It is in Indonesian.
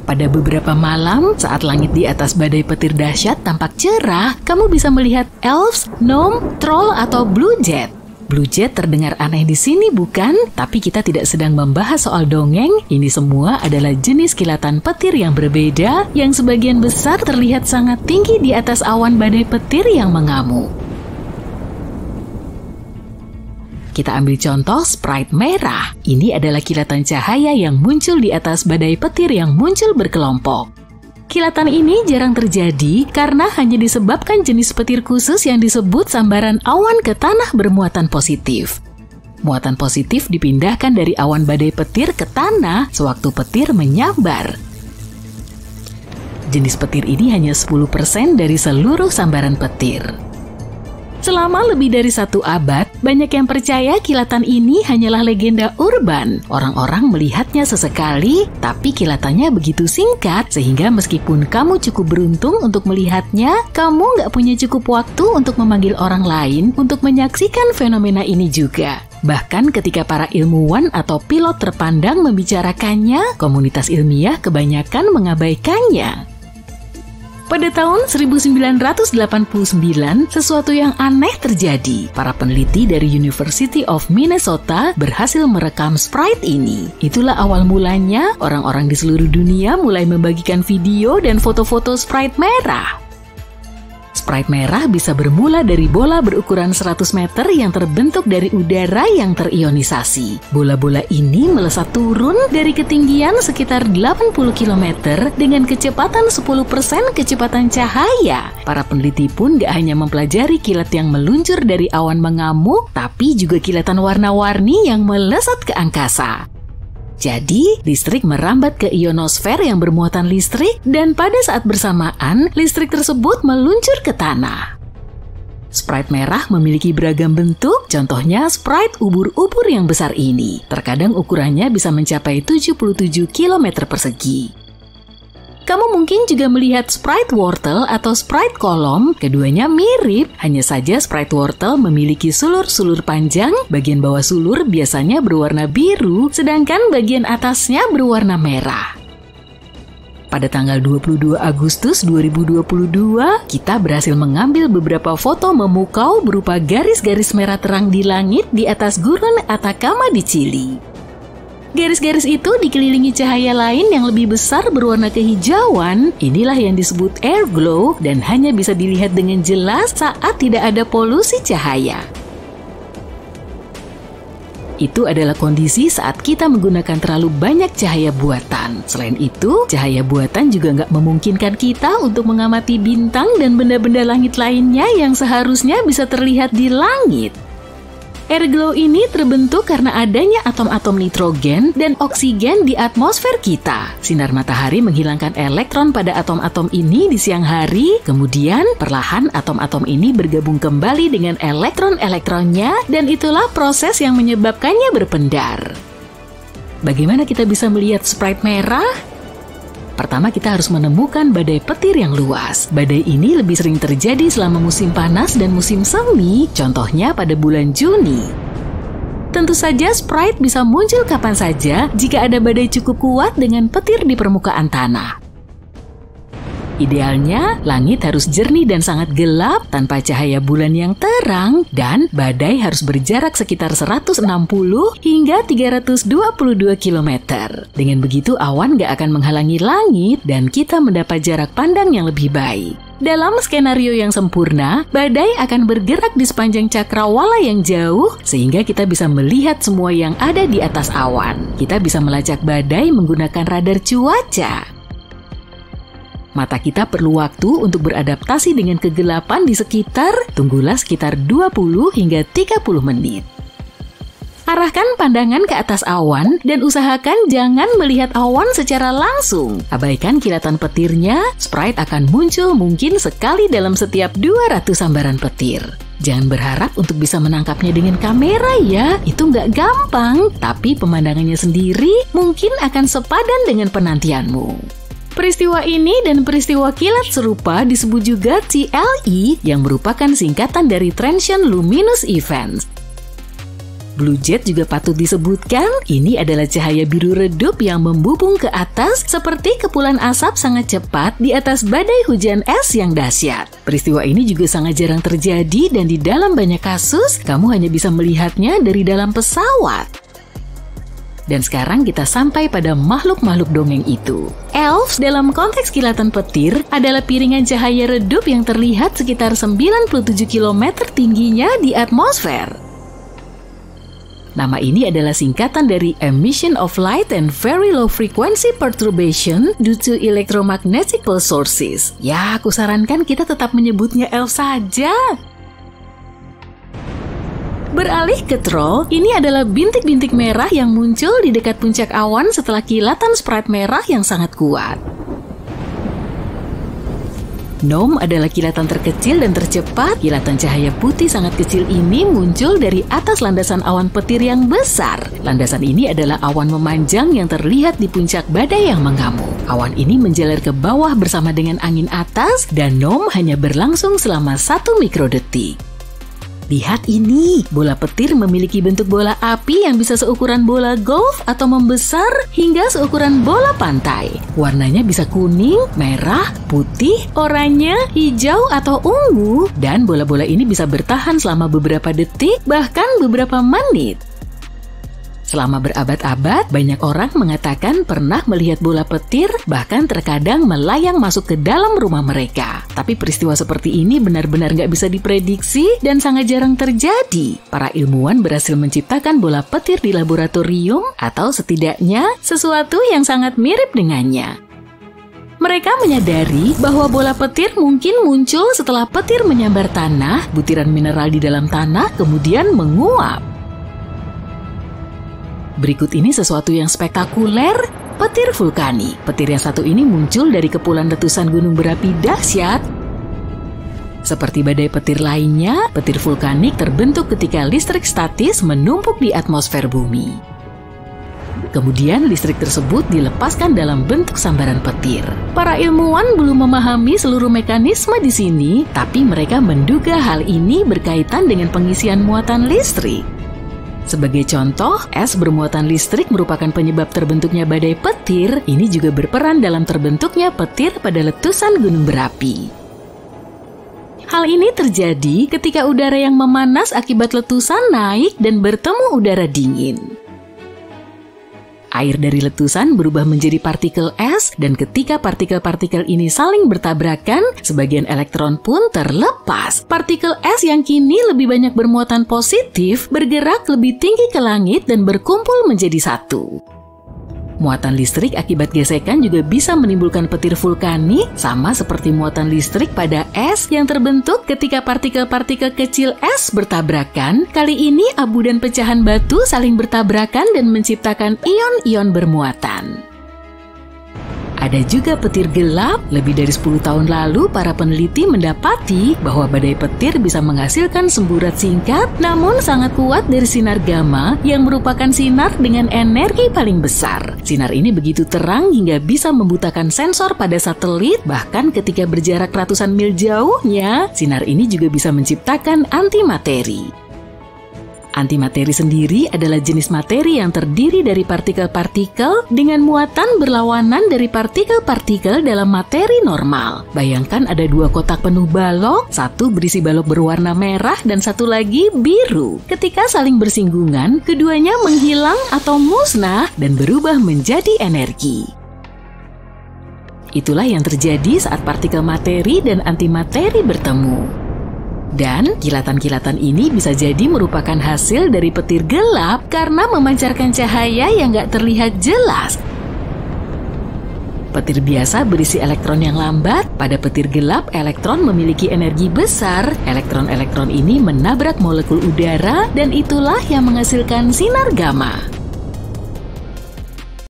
Pada beberapa malam, saat langit di atas badai petir dahsyat tampak cerah, kamu bisa melihat elves, gnome, troll, atau blue jet. Blue jet terdengar aneh di sini, bukan? Tapi kita tidak sedang membahas soal dongeng. Ini semua adalah jenis kilatan petir yang berbeda, yang sebagian besar terlihat sangat tinggi di atas awan badai petir yang mengamuk. Kita ambil contoh sprite merah. Ini adalah kilatan cahaya yang muncul di atas badai petir yang muncul berkelompok. Kilatan ini jarang terjadi karena hanya disebabkan jenis petir khusus yang disebut sambaran awan ke tanah bermuatan positif. Muatan positif dipindahkan dari awan badai petir ke tanah sewaktu petir menyambar. Jenis petir ini hanya 10% dari seluruh sambaran petir. Selama lebih dari 1 abad, banyak yang percaya kilatan ini hanyalah legenda urban. Orang-orang melihatnya sesekali, tapi kilatannya begitu singkat, sehingga meskipun kamu cukup beruntung untuk melihatnya, kamu nggak punya cukup waktu untuk memanggil orang lain untuk menyaksikan fenomena ini juga. Bahkan ketika para ilmuwan atau pilot terpandang membicarakannya, komunitas ilmiah kebanyakan mengabaikannya. Pada tahun 1989, sesuatu yang aneh terjadi. Para peneliti dari University of Minnesota berhasil merekam sprite ini. Itulah awal mulanya orang-orang di seluruh dunia mulai membagikan video dan foto-foto sprite merah. Sprite merah bisa bermula dari bola berukuran 100 meter yang terbentuk dari udara yang terionisasi. Bola-bola ini melesat turun dari ketinggian sekitar 80 km dengan kecepatan 10% kecepatan cahaya. Para peneliti pun gak hanya mempelajari kilat yang meluncur dari awan mengamuk, tapi juga kilatan warna-warni yang melesat ke angkasa. Jadi, listrik merambat ke ionosfer yang bermuatan listrik dan pada saat bersamaan, listrik tersebut meluncur ke tanah. Sprite merah memiliki beragam bentuk, contohnya sprite ubur-ubur yang besar ini. Terkadang ukurannya bisa mencapai 77 km persegi. Kamu mungkin juga melihat sprite wortel atau sprite kolom, keduanya mirip, hanya saja sprite wortel memiliki sulur-sulur panjang, bagian bawah sulur biasanya berwarna biru, sedangkan bagian atasnya berwarna merah. Pada tanggal 22 Agustus 2022, kita berhasil mengambil beberapa foto memukau berupa garis-garis merah terang di langit di atas Gurun Atacama di Chili. Garis-garis itu dikelilingi cahaya lain yang lebih besar berwarna kehijauan. Inilah yang disebut air glow dan hanya bisa dilihat dengan jelas saat tidak ada polusi cahaya. Itu adalah kondisi saat kita menggunakan terlalu banyak cahaya buatan. Selain itu, cahaya buatan juga nggak memungkinkan kita untuk mengamati bintang dan benda-benda langit lainnya yang seharusnya bisa terlihat di langit. Air glow ini terbentuk karena adanya atom-atom nitrogen dan oksigen di atmosfer kita. Sinar matahari menghilangkan elektron pada atom-atom ini di siang hari, kemudian perlahan atom-atom ini bergabung kembali dengan elektron-elektronnya dan itulah proses yang menyebabkannya berpendar. Bagaimana kita bisa melihat sprite merah? Pertama, kita harus menemukan badai petir yang luas. Badai ini lebih sering terjadi selama musim panas dan musim semi, contohnya pada bulan Juni. Tentu saja sprite bisa muncul kapan saja jika ada badai cukup kuat dengan petir di permukaan tanah. Idealnya, langit harus jernih dan sangat gelap tanpa cahaya bulan yang terang dan badai harus berjarak sekitar 160 hingga 322 km. Dengan begitu awan gak akan menghalangi langit dan kita mendapat jarak pandang yang lebih baik. Dalam skenario yang sempurna, badai akan bergerak di sepanjang cakrawala yang jauh sehingga kita bisa melihat semua yang ada di atas awan. Kita bisa melacak badai menggunakan radar cuaca. Mata kita perlu waktu untuk beradaptasi dengan kegelapan di sekitar, tunggulah sekitar 20 hingga 30 menit. Arahkan pandangan ke atas awan dan usahakan jangan melihat awan secara langsung. Abaikan kilatan petirnya, sprite akan muncul mungkin sekali dalam setiap 200 sambaran petir. Jangan berharap untuk bisa menangkapnya dengan kamera ya, itu nggak gampang, tapi pemandangannya sendiri mungkin akan sepadan dengan penantianmu. Peristiwa ini dan peristiwa kilat serupa disebut juga TLE yang merupakan singkatan dari Transient Luminous Events. Blue jet juga patut disebutkan. Ini adalah cahaya biru redup yang membubung ke atas seperti kepulan asap sangat cepat di atas badai hujan es yang dahsyat. Peristiwa ini juga sangat jarang terjadi dan di dalam banyak kasus, kamu hanya bisa melihatnya dari dalam pesawat. Dan sekarang kita sampai pada makhluk-makhluk dongeng itu. Elves dalam konteks kilatan petir adalah piringan cahaya redup yang terlihat sekitar 97 km tingginya di atmosfer. Nama ini adalah singkatan dari Emission of Light and Very Low Frequency Perturbation Due to Electromagnetic Pulse Sources. Ya, aku sarankan kita tetap menyebutnya elf saja. Beralih ke troll, ini adalah bintik-bintik merah yang muncul di dekat puncak awan setelah kilatan sprite merah yang sangat kuat. Gnome adalah kilatan terkecil dan tercepat. Kilatan cahaya putih sangat kecil ini muncul dari atas landasan awan petir yang besar. Landasan ini adalah awan memanjang yang terlihat di puncak badai yang mengamuk. Awan ini menjalar ke bawah bersama dengan angin atas dan gnome hanya berlangsung selama 1 mikrodetik. Lihat ini, bola petir memiliki bentuk bola api yang bisa seukuran bola golf atau membesar hingga seukuran bola pantai. Warnanya bisa kuning, merah, putih, oranye, hijau, atau ungu. Dan bola-bola ini bisa bertahan selama beberapa detik, bahkan beberapa menit. Selama berabad-abad, banyak orang mengatakan pernah melihat bola petir, bahkan terkadang melayang masuk ke dalam rumah mereka. Tapi peristiwa seperti ini benar-benar nggak bisa diprediksi dan sangat jarang terjadi. Para ilmuwan berhasil menciptakan bola petir di laboratorium, atau setidaknya sesuatu yang sangat mirip dengannya. Mereka menyadari bahwa bola petir mungkin muncul setelah petir menyambar tanah, butiran mineral di dalam tanah kemudian menguap. Berikut ini sesuatu yang spektakuler, petir vulkanik. Petir yang satu ini muncul dari kepulan letusan gunung berapi dahsyat. Seperti badai petir lainnya, petir vulkanik terbentuk ketika listrik statis menumpuk di atmosfer bumi. Kemudian listrik tersebut dilepaskan dalam bentuk sambaran petir. Para ilmuwan belum memahami seluruh mekanisme di sini, tapi mereka menduga hal ini berkaitan dengan pengisian muatan listrik. Sebagai contoh, es bermuatan listrik merupakan penyebab terbentuknya badai petir. Ini juga berperan dalam terbentuknya petir pada letusan gunung berapi. Hal ini terjadi ketika udara yang memanas akibat letusan naik dan bertemu udara dingin. Air dari letusan berubah menjadi partikel es, dan ketika partikel-partikel ini saling bertabrakan, sebagian elektron pun terlepas. Partikel es yang kini lebih banyak bermuatan positif bergerak lebih tinggi ke langit dan berkumpul menjadi satu. Muatan listrik akibat gesekan juga bisa menimbulkan petir vulkanik, sama seperti muatan listrik pada es yang terbentuk ketika partikel-partikel kecil es bertabrakan. Kali ini abu dan pecahan batu saling bertabrakan dan menciptakan ion-ion bermuatan. Ada juga petir gelap. Lebih dari 10 tahun lalu, para peneliti mendapati bahwa badai petir bisa menghasilkan semburat singkat namun sangat kuat dari sinar gamma yang merupakan sinar dengan energi paling besar. Sinar ini begitu terang hingga bisa membutakan sensor pada satelit, bahkan ketika berjarak ratusan mil jauhnya, sinar ini juga bisa menciptakan antimateri. Antimateri sendiri adalah jenis materi yang terdiri dari partikel-partikel dengan muatan berlawanan dari partikel-partikel dalam materi normal. Bayangkan ada 2 kotak penuh balok, satu berisi balok berwarna merah dan satu lagi biru. Ketika saling bersinggungan, keduanya menghilang atau musnah dan berubah menjadi energi. Itulah yang terjadi saat partikel materi dan antimateri bertemu. Dan kilatan-kilatan ini bisa jadi merupakan hasil dari petir gelap karena memancarkan cahaya yang nggak terlihat jelas. Petir biasa berisi elektron yang lambat. Pada petir gelap, elektron memiliki energi besar. Elektron-elektron ini menabrak molekul udara dan itulah yang menghasilkan sinar gamma.